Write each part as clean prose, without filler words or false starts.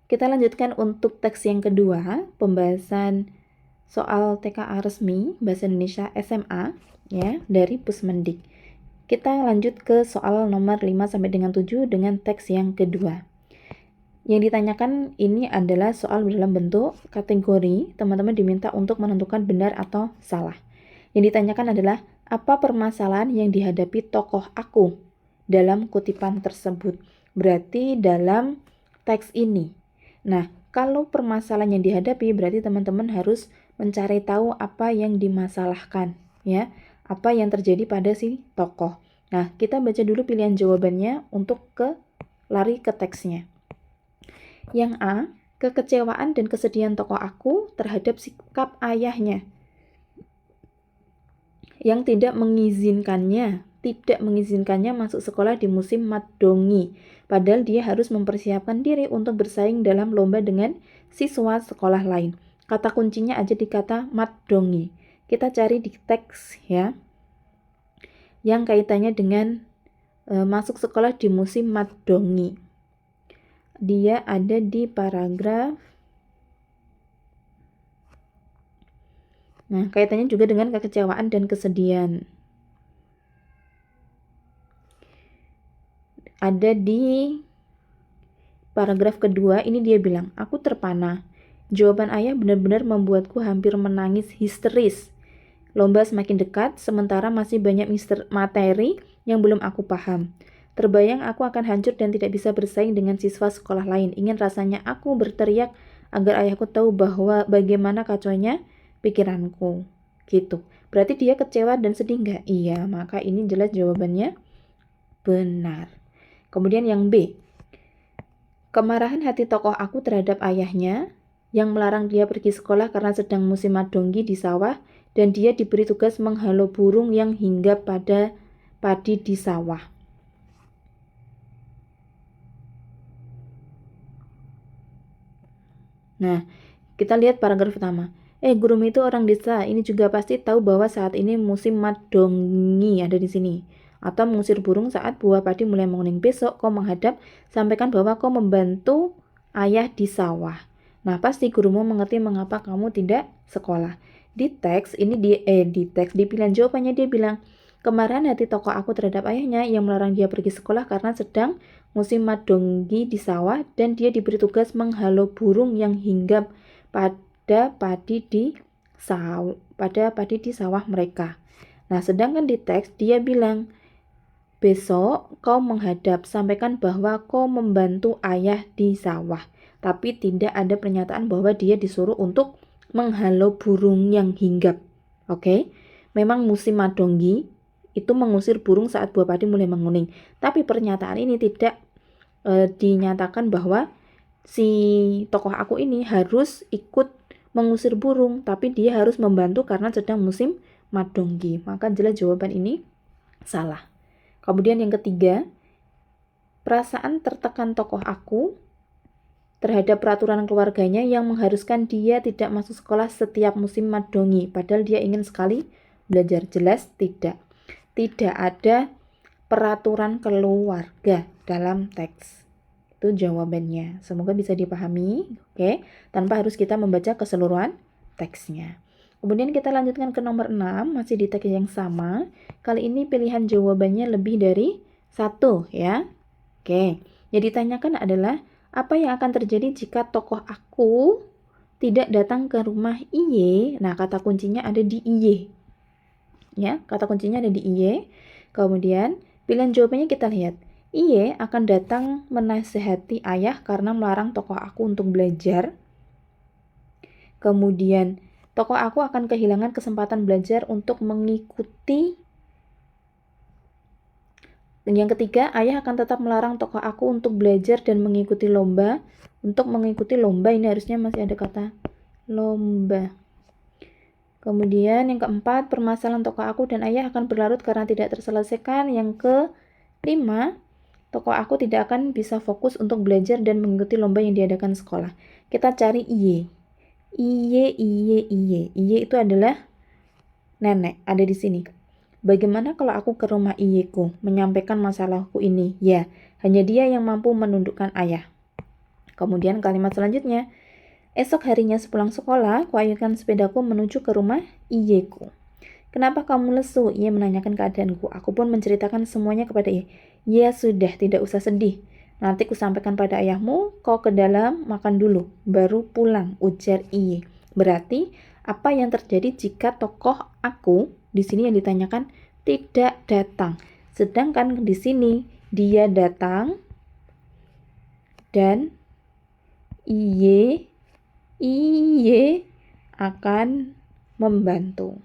Kita lanjutkan untuk teks yang kedua, pembahasan soal TKA resmi Bahasa Indonesia SMA ya dari Pusmendik. Kita lanjut ke soal nomor 5 sampai dengan 7 dengan teks yang kedua. Yang ditanyakan ini adalah soal dalam bentuk kategori. Teman-teman diminta untuk menentukan benar atau salah. Yang ditanyakan adalah apa permasalahan yang dihadapi tokoh aku dalam kutipan tersebut. Berarti dalam teks ini. Nah, kalau permasalahan yang dihadapi berarti teman-teman harus mencari tahu apa yang dimasalahkan, ya. Apa yang terjadi pada si tokoh. Nah, kita baca dulu pilihan jawabannya untuk lari ke teksnya. Yang A, kekecewaan dan kesedihan tokoh aku terhadap sikap ayahnya yang tidak mengizinkannya masuk sekolah di musim madongi. Padahal dia harus mempersiapkan diri untuk bersaing dalam lomba dengan siswa sekolah lain. Kata kuncinya aja di kata madongi. Kita cari di teks ya, yang kaitannya dengan masuk sekolah di musim madongi. Dia ada di paragraf. Nah, kaitannya juga dengan kekecewaan dan kesedihan. Ada di paragraf kedua, ini dia bilang, aku terpana. Jawaban ayah benar-benar membuatku hampir menangis histeris. Lomba semakin dekat, sementara masih banyak materi yang belum aku paham. Terbayang aku akan hancur dan tidak bisa bersaing dengan siswa sekolah lain. Ingin rasanya aku berteriak agar ayahku tahu bahwa bagaimana kacaunya pikiranku. Gitu. Berarti dia kecewa dan sedih nggak? Iya, maka ini jelas jawabannya benar. Kemudian yang B. Kemarahan hati tokoh aku terhadap ayahnya yang melarang dia pergi sekolah karena sedang musim madonggi di sawah dan dia diberi tugas menghalau burung yang hinggap pada padi di sawah. Nah, kita lihat paragraf pertama. Guru itu orang desa, ini juga pasti tahu bahwa saat ini musim madongi ada di sini. Atau mengusir burung saat buah padi mulai menguning. Besok kau menghadap, sampaikan bahwa kau membantu ayah di sawah. Nah, pasti gurumu mengerti mengapa kamu tidak sekolah. Di teks ini di pilihan jawabannya dia bilang, kemarahan hati tokoh aku terhadap ayahnya yang melarang dia pergi sekolah karena sedang musim madonggi di sawah dan dia diberi tugas menghalau burung yang hinggap pada padi di sawah mereka. Nah, sedangkan di teks dia bilang, besok kau menghadap, sampaikan bahwa kau membantu ayah di sawah. Tapi tidak ada pernyataan bahwa dia disuruh untuk menghalau burung yang hinggap. Oke? Memang musim madonggi itu mengusir burung saat buah padi mulai menguning. Tapi pernyataan ini tidak dinyatakan bahwa si tokoh aku ini harus ikut mengusir burung, tapi dia harus membantu karena sedang musim madonggi. Maka jelas jawaban ini salah. Kemudian yang ketiga, perasaan tertekan tokoh aku terhadap peraturan keluarganya yang mengharuskan dia tidak masuk sekolah setiap musim madongi, padahal dia ingin sekali belajar. Jelas tidak. Tidak ada peraturan keluarga dalam teks. Itu jawabannya. Semoga bisa dipahami, oke? Tanpa harus kita membaca keseluruhan teksnya. Kemudian kita lanjutkan ke nomor 6, masih di teks yang sama. Kali ini pilihan jawabannya lebih dari 1 ya. Oke, yang ditanyakan adalah apa yang akan terjadi jika tokoh aku tidak datang ke rumah Iye. Nah, kata kuncinya ada di Iye. Ya, kata kuncinya ada di Iye. Kemudian pilihan jawabannya kita lihat. Iye akan datang menasehati ayah karena melarang tokoh aku untuk belajar. Kemudian tokoh aku akan kehilangan kesempatan belajar untuk mengikuti. Yang ketiga, ayah akan tetap melarang tokoh aku untuk belajar dan mengikuti lomba. Untuk mengikuti lomba ini harusnya masih ada kata lomba. Kemudian yang keempat, permasalahan tokoh aku dan ayah akan berlarut karena tidak terselesaikan. Yang kelima, tokoh aku tidak akan bisa fokus untuk belajar dan mengikuti lomba yang diadakan sekolah. Kita cari Iye. Iye itu adalah nenek, ada di sini. Bagaimana kalau aku ke rumah Iyeku menyampaikan masalahku ini? Ya, hanya dia yang mampu menundukkan ayah. Kemudian kalimat selanjutnya, esok harinya sepulang sekolah, kuayunkan sepedaku menuju ke rumah iyeku. Kenapa kamu lesu? Ia menanyakan keadaanku. Aku pun menceritakan semuanya kepada ia. Ya sudah, tidak usah sedih. Nanti kusampaikan pada ayahmu, kau ke dalam makan dulu, baru pulang, ujar Iye. Berarti, apa yang terjadi jika tokoh aku, di sini yang ditanyakan, tidak datang. Sedangkan di sini, dia datang, dan Iye akan membantu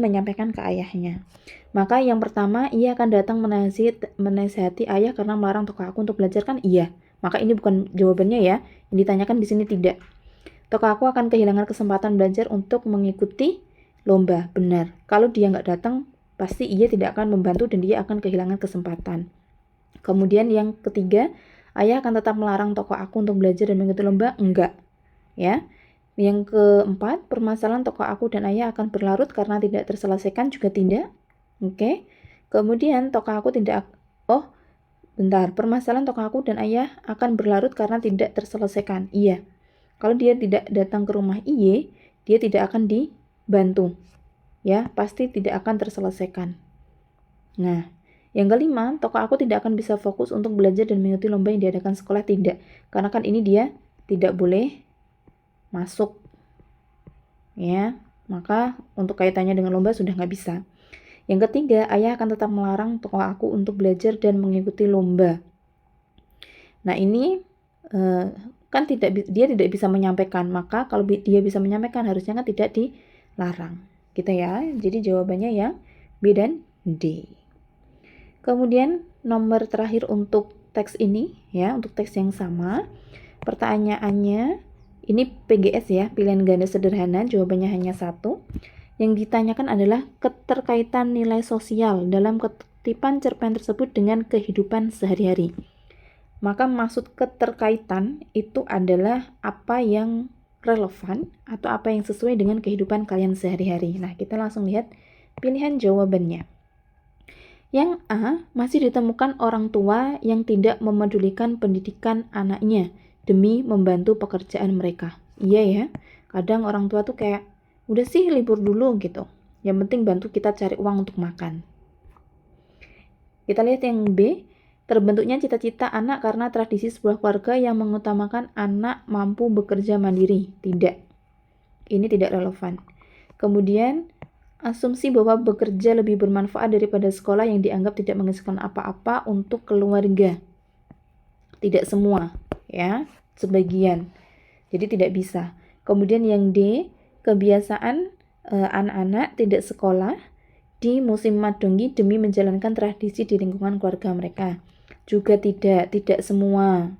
menyampaikan ke ayahnya. Maka yang pertama, ia akan datang menasihati ayah karena melarang tokoh aku untuk belajar, kan? Iya. Maka ini bukan jawabannya ya. Yang ditanyakan di sini tidak. Tokoh aku akan kehilangan kesempatan belajar untuk mengikuti lomba. Benar. Kalau dia nggak datang, pasti ia tidak akan membantu dan dia akan kehilangan kesempatan. Kemudian yang ketiga, ayah akan tetap melarang tokoh aku untuk belajar dan mengikuti lomba? Enggak. Ya. Yang keempat, permasalahan tokoh aku dan ayah akan berlarut karena tidak terselesaikan, juga tidak. Oke. Kemudian tokoh aku tidak permasalahan tokoh aku dan ayah akan berlarut karena tidak terselesaikan. Iya. Kalau dia tidak datang ke rumah Iye, dia tidak akan dibantu. Ya, pasti tidak akan terselesaikan. Nah, yang kelima, tokoh aku tidak akan bisa fokus untuk belajar dan mengikuti lomba yang diadakan sekolah, tidak. Karena kan ini dia tidak boleh masuk, ya, maka untuk kaitannya dengan lomba sudah nggak bisa. Yang ketiga, ayah akan tetap melarang tokoh aku untuk belajar dan mengikuti lomba. Nah ini kan dia tidak bisa menyampaikan, maka kalau dia bisa menyampaikan harusnya kan tidak dilarang, gitu ya. Jadi jawabannya yang B dan D. Kemudian nomor terakhir untuk teks ini, ya, untuk teks yang sama, pertanyaannya ini PGS ya, pilihan ganda sederhana, jawabannya hanya satu. Yang ditanyakan adalah keterkaitan nilai sosial dalam kutipan cerpen tersebut dengan kehidupan sehari-hari. Maka maksud keterkaitan itu adalah apa yang relevan atau apa yang sesuai dengan kehidupan kalian sehari-hari. Nah, kita langsung lihat pilihan jawabannya. Yang A, masih ditemukan orang tua yang tidak memedulikan pendidikan anaknya demi membantu pekerjaan mereka. Iya ya, kadang orang tua tuh kayak, udah sih libur dulu gitu, yang penting bantu kita cari uang untuk makan. Kita lihat yang B, terbentuknya cita-cita anak karena tradisi sebuah keluarga yang mengutamakan anak mampu bekerja mandiri. Tidak, ini tidak relevan. Kemudian, asumsi bahwa bekerja lebih bermanfaat daripada sekolah yang dianggap tidak menghasilkan apa-apa untuk keluarga. Tidak semua, ya, sebagian. Jadi tidak bisa. Kemudian yang D, kebiasaan anak-anak tidak sekolah di musim madongi demi menjalankan tradisi di lingkungan keluarga mereka. Juga tidak semua.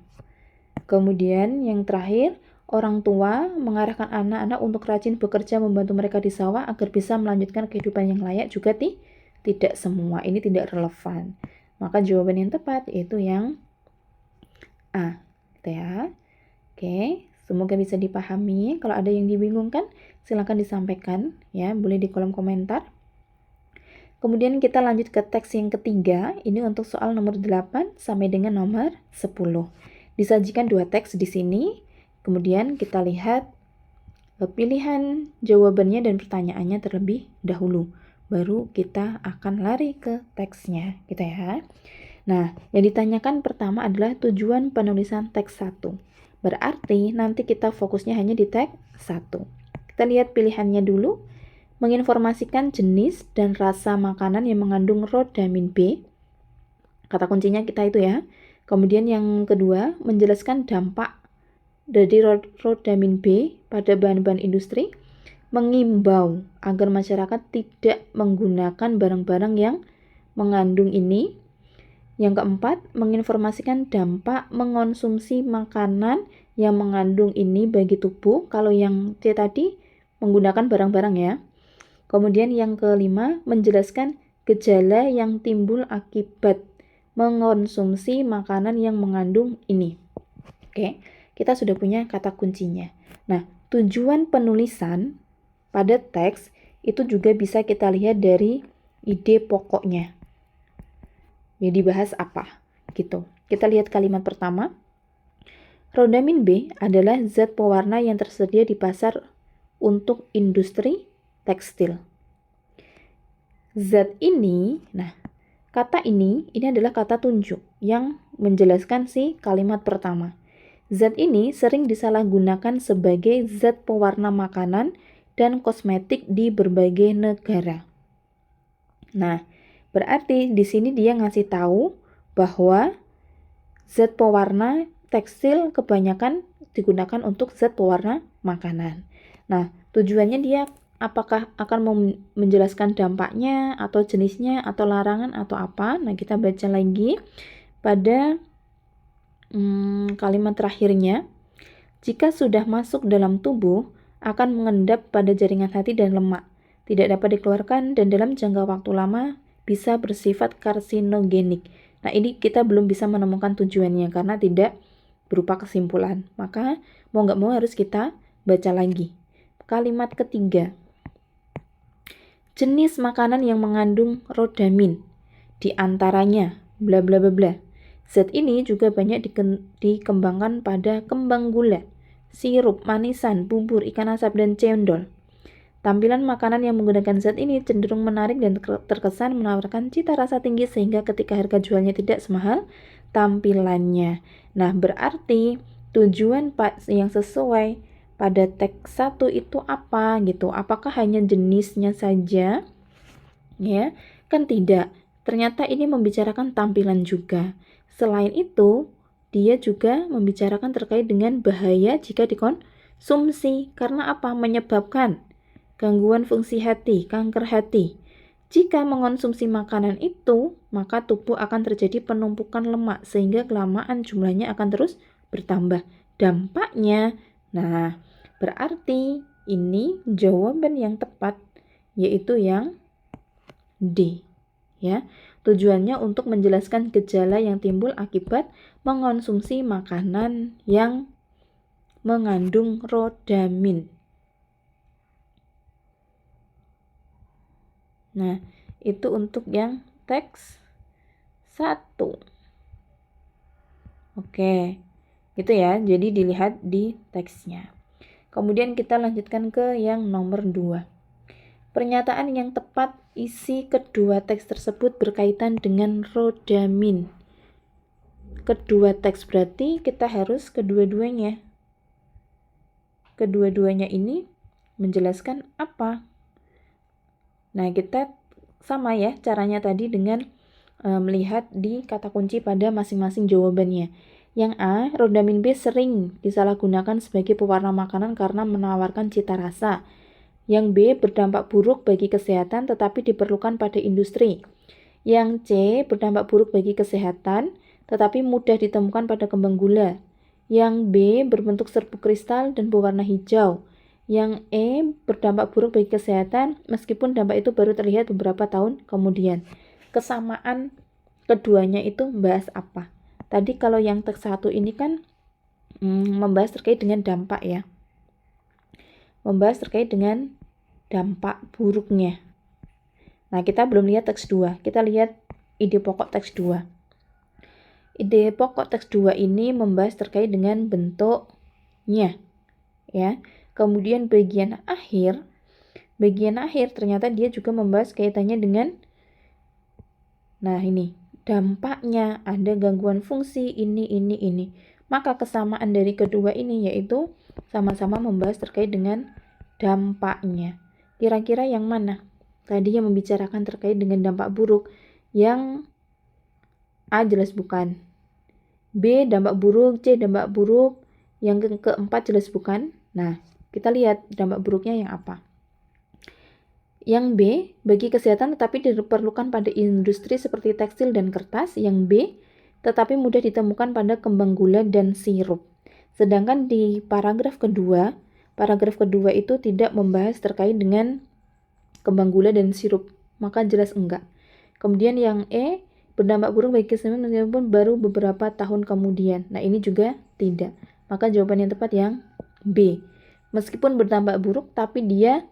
Kemudian yang terakhir, orang tua mengarahkan anak-anak untuk rajin bekerja membantu mereka di sawah agar bisa melanjutkan kehidupan yang layak. Juga tidak semua. Ini tidak relevan. Maka jawaban yang tepat yaitu yang A, gitu ya. Oke, semoga bisa dipahami. Kalau ada yang dibingungkan, silakan disampaikan ya, boleh di kolom komentar. Kemudian kita lanjut ke teks yang ketiga. Ini untuk soal nomor 8 sampai dengan nomor 10. Disajikan dua teks di sini. Kemudian kita lihat pilihan jawabannya dan pertanyaannya terlebih dahulu. Baru kita akan lari ke teksnya, gitu ya. Nah, yang ditanyakan pertama adalah tujuan penulisan teks 1. Berarti nanti kita fokusnya hanya di teks 1. Kita lihat pilihannya dulu. Menginformasikan jenis dan rasa makanan yang mengandung rodamin B. Kata kuncinya kita itu ya. Kemudian yang kedua, menjelaskan dampak dari rodamin B pada bahan-bahan industri. Mengimbau agar masyarakat tidak menggunakan barang-barang yang mengandung ini. Yang keempat, menginformasikan dampak mengonsumsi makanan yang mengandung ini bagi tubuh. Kalau yang C tadi menggunakan barang-barang ya. Kemudian yang kelima, menjelaskan gejala yang timbul akibat mengonsumsi makanan yang mengandung ini. Oke, kita sudah punya kata kuncinya. Nah, tujuan penulisan pada teks itu juga bisa kita lihat dari ide pokoknya. Yang dibahas apa gitu. Kita lihat kalimat pertama. Rodamin B adalah zat pewarna yang tersedia di pasar untuk industri tekstil. Zat ini, kata ini adalah kata tunjuk yang menjelaskan si kalimat pertama. Zat ini sering disalahgunakan sebagai zat pewarna makanan dan kosmetik di berbagai negara. Nah, berarti di sini dia ngasih tahu bahwa zat pewarna tekstil kebanyakan digunakan untuk zat pewarna makanan. Nah, tujuannya dia apakah akan menjelaskan dampaknya atau jenisnya atau larangan atau apa. Nah, kita baca lagi pada kalimat terakhirnya. Jika sudah masuk dalam tubuh, akan mengendap pada jaringan hati dan lemak. Tidak dapat dikeluarkan dan dalam jangka waktu lama bisa bersifat karsinogenik. Nah, ini kita belum bisa menemukan tujuannya karena tidak berupa kesimpulan. Maka mau nggak mau harus kita baca lagi. Kalimat ketiga. Jenis makanan yang mengandung rodamin, di antaranya bla bla bla bla. Zat ini juga banyak dikembangkan pada kembang gula, sirup, manisan, bubur, ikan asap, dan cendol. Tampilan makanan yang menggunakan zat ini cenderung menarik dan terkesan menawarkan cita rasa tinggi sehingga ketika harga jualnya tidak semahal tampilannya. Nah, berarti tujuan yang sesuai pada teks 1 itu apa gitu? Apakah hanya jenisnya saja? Ya, kan tidak. Ternyata ini membicarakan tampilan juga. Selain itu, dia juga membicarakan terkait dengan bahaya jika dikonsumsi. Karena apa? Menyebabkan gangguan fungsi hati, kanker hati. Jika mengonsumsi makanan itu, maka tubuh akan terjadi penumpukan lemak sehingga kelamaan jumlahnya akan terus bertambah. Dampaknya, berarti ini jawaban yang tepat yaitu yang D. Ya, tujuannya untuk menjelaskan gejala yang timbul akibat mengonsumsi makanan yang mengandung rodamin. Nah, itu untuk yang teks 1. Oke, itu ya. Jadi dilihat di teksnya. Kemudian kita lanjutkan ke yang nomor 2. Pernyataan yang tepat isi kedua teks tersebut berkaitan dengan rodamin. Kedua teks berarti kita harus kedua-duanya. Kedua-duanya ini menjelaskan apa? Nah, kita sama ya caranya tadi dengan melihat di kata kunci pada masing-masing jawabannya. Yang A, rodamin B sering disalahgunakan sebagai pewarna makanan karena menawarkan cita rasa. Yang B, berdampak buruk bagi kesehatan tetapi diperlukan pada industri. Yang C, berdampak buruk bagi kesehatan tetapi mudah ditemukan pada kembang gula. Yang B, berbentuk serbuk kristal dan berwarna hijau. Yang E, berdampak buruk bagi kesehatan meskipun dampak itu baru terlihat beberapa tahun kemudian. Kesamaan keduanya itu membahas apa? Tadi kalau yang teks 1 ini kan membahas terkait dengan dampak ya. Membahas terkait dengan dampak buruknya. Nah, kita belum lihat teks 2. Kita lihat ide pokok teks 2. Ide pokok teks 2 ini membahas terkait dengan bentuknya. Ya. Kemudian bagian akhir ternyata dia juga membahas kaitannya dengan ini. Dampaknya ada gangguan fungsi ini. Maka kesamaan dari kedua ini yaitu sama-sama membahas terkait dengan dampaknya. Kira-kira yang mana? Tadi yang membicarakan terkait dengan dampak buruk. Yang A jelas bukan. B dampak buruk, C dampak buruk. Yang keempat jelas bukan. Nah, kita lihat dampak buruknya yang apa. Yang B, bagi kesehatan tetapi diperlukan pada industri seperti tekstil dan kertas. Yang B, tetapi mudah ditemukan pada kembang gula dan sirup. Sedangkan di paragraf kedua itu tidak membahas terkait dengan kembang gula dan sirup. Maka jelas enggak. Kemudian yang E, berdampak buruk bagi kesehatan meskipun baru beberapa tahun kemudian. Nah, ini juga tidak. Maka jawaban yang tepat yang B. Meskipun berdampak buruk tapi dia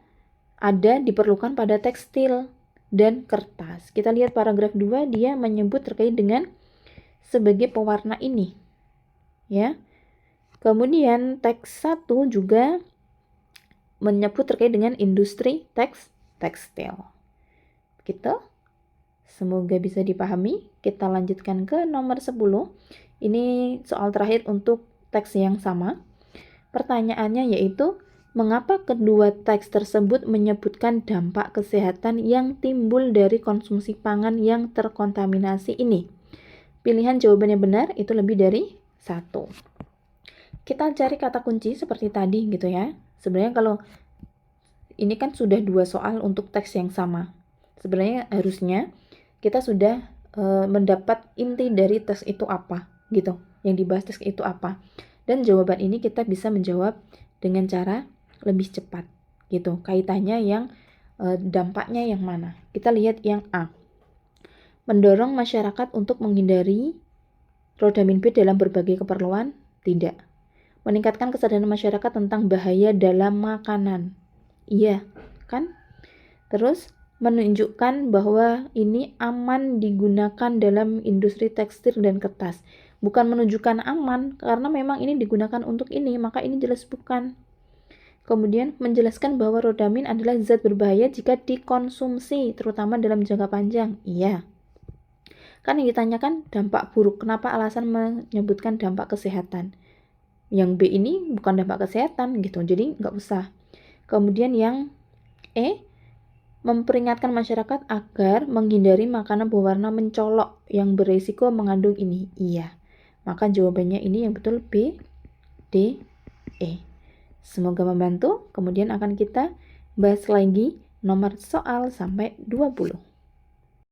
ada diperlukan pada tekstil dan kertas. Kita lihat paragraf 2, dia menyebut terkait dengan sebagai pewarna ini. Ya. Kemudian teks 1 juga menyebut terkait dengan industri tekstil. Begitu. Semoga bisa dipahami. Kita lanjutkan ke nomor 10. Ini soal terakhir untuk teks yang sama. Pertanyaannya yaitu, mengapa kedua teks tersebut menyebutkan dampak kesehatan yang timbul dari konsumsi pangan yang terkontaminasi ini? Pilihan jawabannya benar itu lebih dari 1. Kita cari kata kunci seperti tadi gitu ya. Sebenarnya kalau ini kan sudah 2 soal untuk teks yang sama. Sebenarnya harusnya kita sudah mendapat inti dari teks itu apa gitu. Yang dibahas teks itu apa. Dan jawaban ini kita bisa menjawab dengan cara lebih cepat gitu. Kaitannya yang dampaknya yang mana? Kita lihat yang A. Mendorong masyarakat untuk menghindari rodamin B dalam berbagai keperluan? Tidak. Meningkatkan kesadaran masyarakat tentang bahaya dalam makanan? Iya, kan? Terus menunjukkan bahwa ini aman digunakan dalam industri tekstil dan kertas. Bukan menunjukkan aman, karena memang ini digunakan untuk ini, maka ini jelas bukan. Kemudian menjelaskan bahwa rodamin adalah zat berbahaya jika dikonsumsi, terutama dalam jangka panjang. Iya. Kan yang ditanyakan dampak buruk, kenapa alasan menyebutkan dampak kesehatan? Yang B ini bukan dampak kesehatan gitu, jadi nggak usah. Kemudian yang E, memperingatkan masyarakat agar menghindari makanan berwarna mencolok yang berisiko mengandung ini. Iya. Maka jawabannya ini yang betul B, D, E. Semoga membantu. Kemudian akan kita bahas lagi nomor soal sampai 20.